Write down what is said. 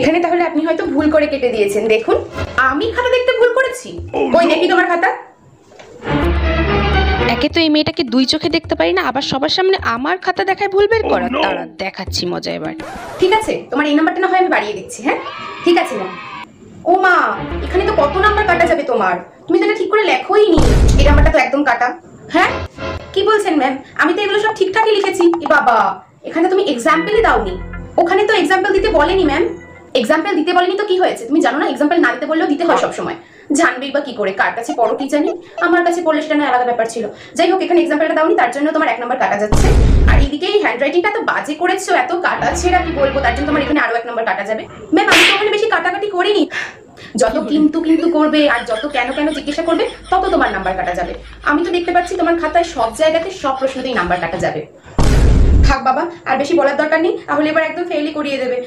এখানে তাহলে আপনি হয়তো ভুল করে কেটে দিয়েছেন। দেখুন, আমি খাতা দেখতে ভুল করেছি? কই দেখি তোমার খাতা। একে তো এই মেয়েটাকে দুই চোখে দেখতে পারি না, আবার সবার সামনে আমার খাতা দেখায় ভুল বের করার। তারা দেখাচ্ছি মজা এবার। ঠিক আছে, তোমার এই নাম্বারটা না হয় আমি বাড়িয়ে দিচ্ছি। হ্যাঁ ঠিক আছে ম্যাম। ও মা, এখানে তো কত নাম্বার কাটা যাবে তোমার? তুমি তো এটা ঠিক করে লেখোই নি। এই নাম্বারটা তো একদম কাটা। হ্যাঁ কি বলছেন ম্যাম? আমি তো এগুলো সব ঠিকঠাকই লিখেছি। এ বাবা, এখানে তুমি এক্সাম্পলই দাওনি। ওখানে তো এক্সাম্পল দিতে বলেনি ম্যাম। এক্সাম্পল দিতে বলেনি তো কি হয়েছে? তুমি জানো না এক্সাম্পল না দিতে বললেও দিতে হয় সব সময়। জানবেই বা কি করে? কার কাছে পড়ো কি জানি, আমার কাছে পড়লে সেটা না আলাদা ব্যাপার ছিল। যাই হোক, এখানে এক্সাম্পলটা দাওনি, তার জন্য তোমার 1 নাম্বার কাটা যাচ্ছে। আর এইদিকে এই হ্যান্ডরাইটিংটা তো বাজে করেছো, এত কাটা ছেঁড়া কি বলবো, তার জন্য তোমার এখানে আরো 1 নাম্বার কাটা যাবে। ম্যাম আমি তো ওখানে বেশি কাটাকাটি করিনি। যত কিন্তু কিন্তু করবে আর যত কেন কেন জিজ্ঞাসা করবে তত তোমার নাম্বার কাটা যাবে। আমি তো দেখতে পাচ্ছি তোমার খাতায় সব জায়গাতে সব প্রশ্নতেই নাম্বার কাটা যাবে। থাক বাবা, আর বেশি বলার দরকার নেই, তাহলে এবার একদম ফেলই করিয়ে দেবে।